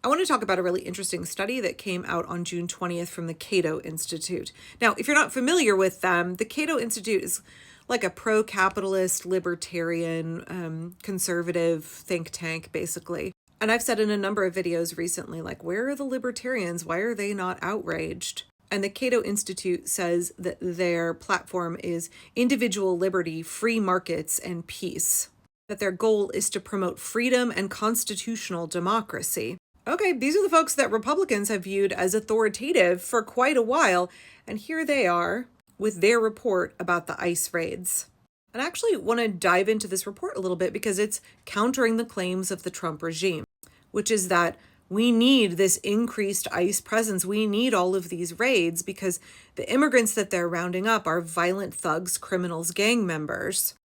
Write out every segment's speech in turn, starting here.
I want to talk about a really interesting study that came out on June 20th from the Cato Institute. Now, if you're not familiar with them, the Cato Institute is like a pro-capitalist, libertarian, conservative think tank, basically. And I've said in a number of videos recently, like, where are the libertarians? Why are they not outraged? And the Cato Institute says that their platform is individual liberty, free markets, and peace. That their goal is to promote freedom and constitutional democracy. Okay, these are the folks that Republicans have viewed as authoritative for quite a while, and here they are with their report about the ICE raids. And I actually want to dive into this report a little bit because it's countering the claims of the Trump regime, which is that we need this increased ICE presence. We need all of these raids because the immigrants that they're rounding up are violent thugs, criminals, gang members.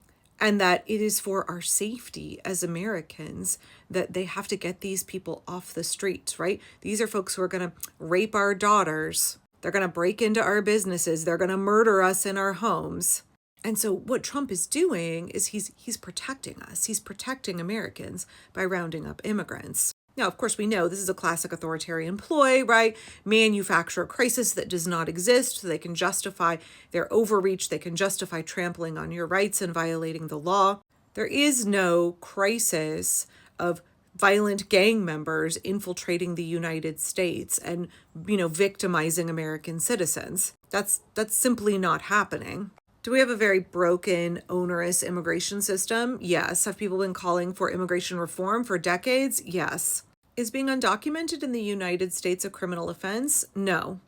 And that it is for our safety as Americans that they have to get these people off the streets, right? These are folks who are going to rape our daughters. They're going to break into our businesses. They're going to murder us in our homes. And so what Trump is doing is he's protecting us. He's protecting Americans by rounding up immigrants. Now, of course, we know this is a classic authoritarian ploy, right? Manufacture a crisis that does not exist so they can justify their overreach. They can justify trampling on your rights and violating the law. There is no crisis of violent gang members infiltrating the United States and, victimizing American citizens. That's simply not happening. Do we have a very broken, onerous immigration system? Yes. Have people been calling for immigration reform for decades? Yes. Is being undocumented in the United States a criminal offense? No.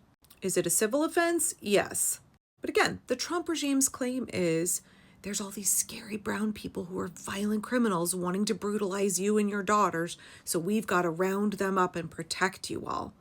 Is it a civil offense? Yes. But again, the Trump regime's claim is there's all these scary brown people who are violent criminals wanting to brutalize you and your daughters, so we've got to round them up and protect you all.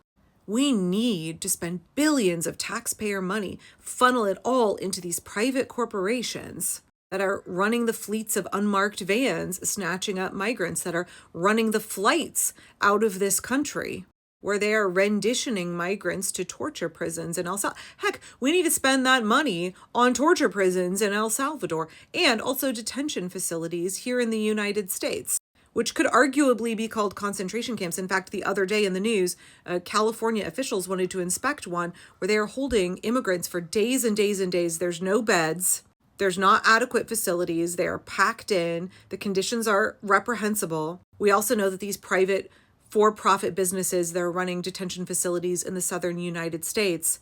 We need to spend billions of taxpayer money, funnel it all into these private corporations that are running the fleets of unmarked vans, snatching up migrants, that are running the flights out of this country, where they are renditioning migrants to torture prisons in El Salvador. Heck, we need to spend that money on torture prisons in El Salvador and also detention facilities here in the United States, which could arguably be called concentration camps. In fact, the other day in the news, California officials wanted to inspect one where they are holding immigrants for days and days and days. There's no beds. There's not adequate facilities. They are packed in. The conditions are reprehensible. We also know that these private for-profit businesses that are running detention facilities in the southern United States,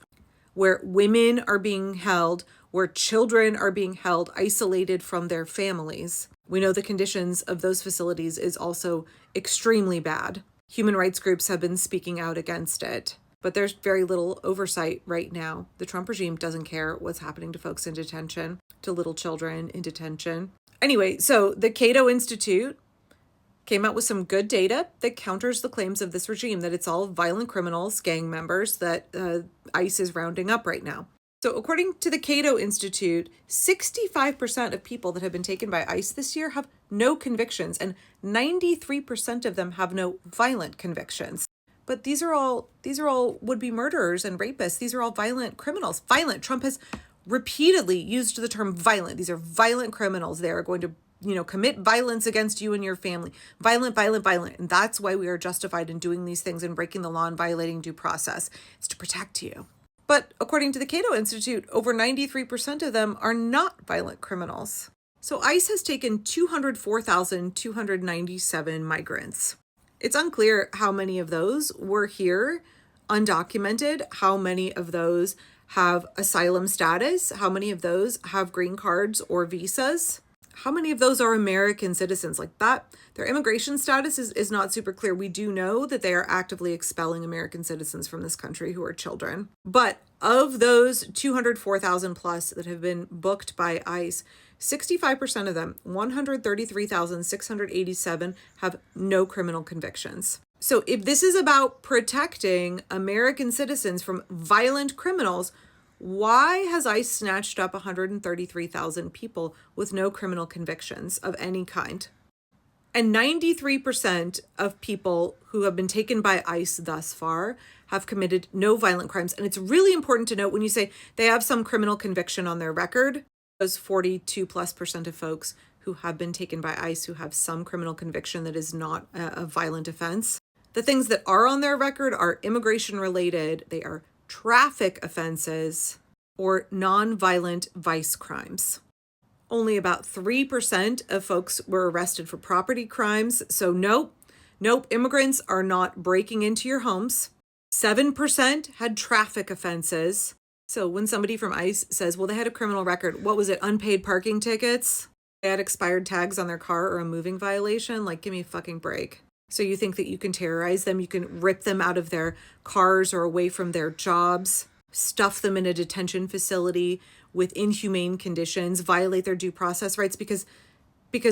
where women are being held, where children are being held isolated from their families. We know the conditions of those facilities is also extremely bad. Human rights groups have been speaking out against it, but there's very little oversight right now. The Trump regime doesn't care what's happening to folks in detention, to little children in detention. Anyway, so the Cato Institute came out with some good data that counters the claims of this regime, that it's all violent criminals, gang members that ICE is rounding up right now. So according to the Cato Institute, 65% of people that have been taken by ICE this year have no convictions, and 93% of them have no violent convictions. But these are all would-be murderers and rapists. These are all violent criminals. Violent. Trump has repeatedly used the term violent. These are violent criminals. They are going to commit violence against you and your family. Violent, violent, violent. And that's why we are justified in doing these things and breaking the law and violating due process. It's to protect you. But according to the Cato Institute, over 93% of them are not violent criminals. So ICE has taken 204,297 migrants. It's unclear how many of those were here undocumented, how many of those have asylum status, how many of those have green cards or visas. How many of those are American citizens like that? Their immigration status is not super clear. We do know that they are actively expelling American citizens from this country who are children. But of those 204,000 plus that have been booked by ICE, 65% of them, 133,687, have no criminal convictions. So if this is about protecting American citizens from violent criminals, why has ICE snatched up 133,000 people with no criminal convictions of any kind? And 93% of people who have been taken by ICE thus far have committed no violent crimes. And it's really important to note when you say they have some criminal conviction on their record, those 42+% of folks who have been taken by ICE who have some criminal conviction that is not a violent offense. The things that are on their record are immigration related, they are traffic offenses, or nonviolent vice crimes. Only about 3% of folks were arrested for property crimes. So nope, immigrants are not breaking into your homes. 7% had traffic offenses. So when somebody from ICE says, well, they had a criminal record, what was it, unpaid parking tickets? They had expired tags on their car or a moving violation? Like, give me a fucking break. So you think that you can terrorize them, you can rip them out of their cars or away from their jobs, stuff them in a detention facility with inhumane conditions, violate their due process rights because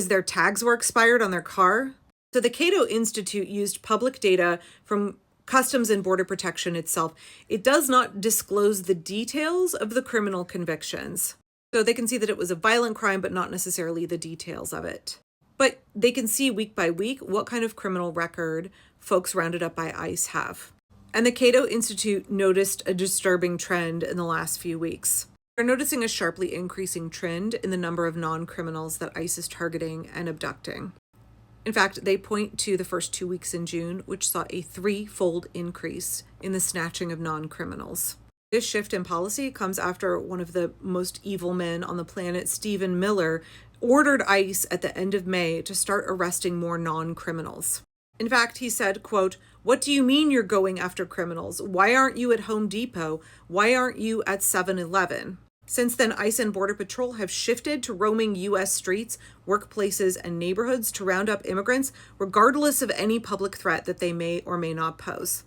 their tags were expired on their car? So the Cato Institute used public data from Customs and Border Protection itself. It does not disclose the details of the criminal convictions. So they can see that it was a violent crime, but not necessarily the details of it. But they can see week by week what kind of criminal record folks rounded up by ICE have. And the Cato Institute noticed a disturbing trend in the last few weeks. They're noticing a sharply increasing trend in the number of non-criminals that ICE is targeting and abducting. In fact, they point to the first 2 weeks in June, which saw a 3-fold increase in the snatching of non-criminals. This shift in policy comes after one of the most evil men on the planet, Stephen Miller, ordered ICE at the end of May to start arresting more non-criminals. In fact, he said, quote, "What do you mean you're going after criminals? Why aren't you at Home Depot? Why aren't you at 7-Eleven?" Since then, ICE and Border Patrol have shifted to roaming U.S. streets, workplaces, and neighborhoods to round up immigrants, regardless of any public threat that they may or may not pose.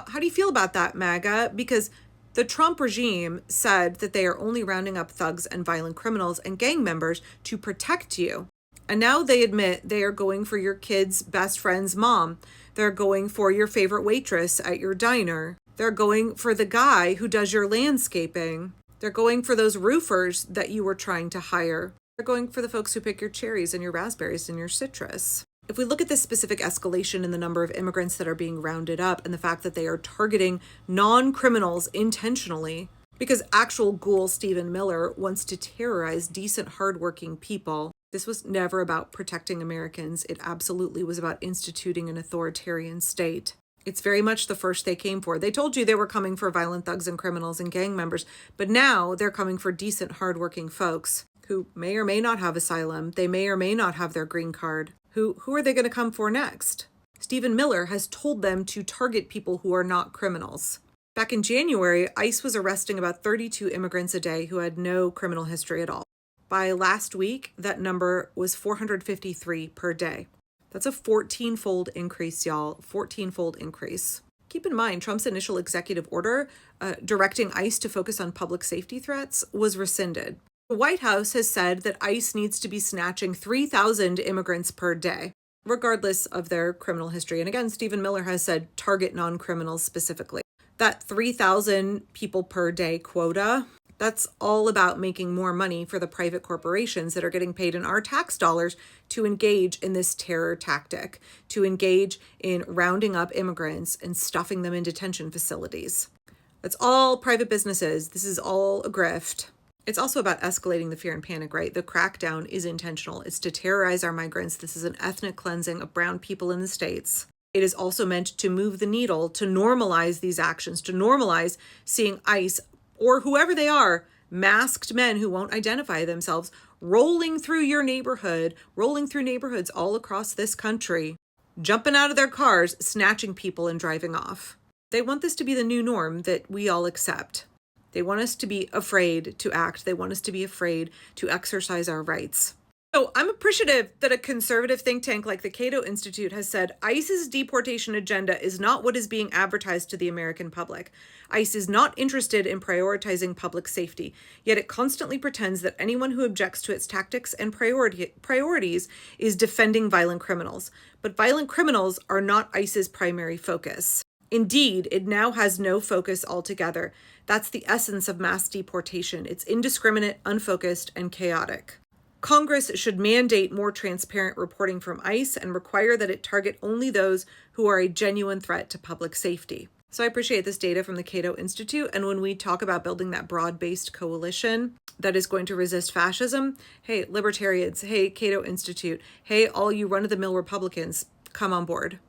How do you feel about that, MAGA? Because the Trump regime said that they are only rounding up thugs and violent criminals and gang members to protect you. And now they admit they are going for your kid's best friend's mom. They're going for your favorite waitress at your diner. They're going for the guy who does your landscaping. They're going for those roofers that you were trying to hire. They're going for the folks who pick your cherries and your raspberries and your citrus. If we look at this specific escalation in the number of immigrants that are being rounded up and the fact that they are targeting non-criminals intentionally, because actual ghoul Stephen Miller wants to terrorize decent, hardworking people, this was never about protecting Americans. It absolutely was about instituting an authoritarian state. It's very much the first they came for. They told you they were coming for violent thugs and criminals and gang members, but now they're coming for decent, hardworking folks who may or may not have asylum. They may or may not have their green card. Who are they going to come for next? Stephen Miller has told them to target people who are not criminals. Back in January, ICE was arresting about 32 immigrants a day who had no criminal history at all. By last week, that number was 453 per day. That's a 14-fold increase, y'all. 14-fold increase. Keep in mind, Trump's initial executive order directing ICE to focus on public safety threats was rescinded. The White House has said that ICE needs to be snatching 3,000 immigrants per day, regardless of their criminal history. And again, Stephen Miller has said target non-criminals specifically. That 3,000 people per day quota, that's all about making more money for the private corporations that are getting paid in our tax dollars to engage in this terror tactic, to engage in rounding up immigrants and stuffing them in detention facilities. That's all private businesses. This is all a grift. It's also about escalating the fear and panic, right? The crackdown is intentional. It's to terrorize our migrants. This is an ethnic cleansing of brown people in the States. It is also meant to move the needle, to normalize these actions, to normalize seeing ICE or whoever they are, masked men who won't identify themselves, rolling through your neighborhood, rolling through neighborhoods all across this country, jumping out of their cars, snatching people and driving off. They want this to be the new norm that we all accept. They want us to be afraid to act. They want us to be afraid to exercise our rights. So I'm appreciative that a conservative think tank like the Cato Institute has said ICE's deportation agenda is not what is being advertised to the American public. ICE is not interested in prioritizing public safety, yet it constantly pretends that anyone who objects to its tactics and priorities is defending violent criminals. But violent criminals are not ICE's primary focus. Indeed, it now has no focus altogether. That's the essence of mass deportation. It's indiscriminate, unfocused, and chaotic. Congress should mandate more transparent reporting from ICE and require that it target only those who are a genuine threat to public safety. So I appreciate this data from the Cato Institute. And when we talk about building that broad-based coalition that is going to resist fascism, hey, libertarians, hey, Cato Institute, hey, all you run-of-the-mill Republicans, come on board.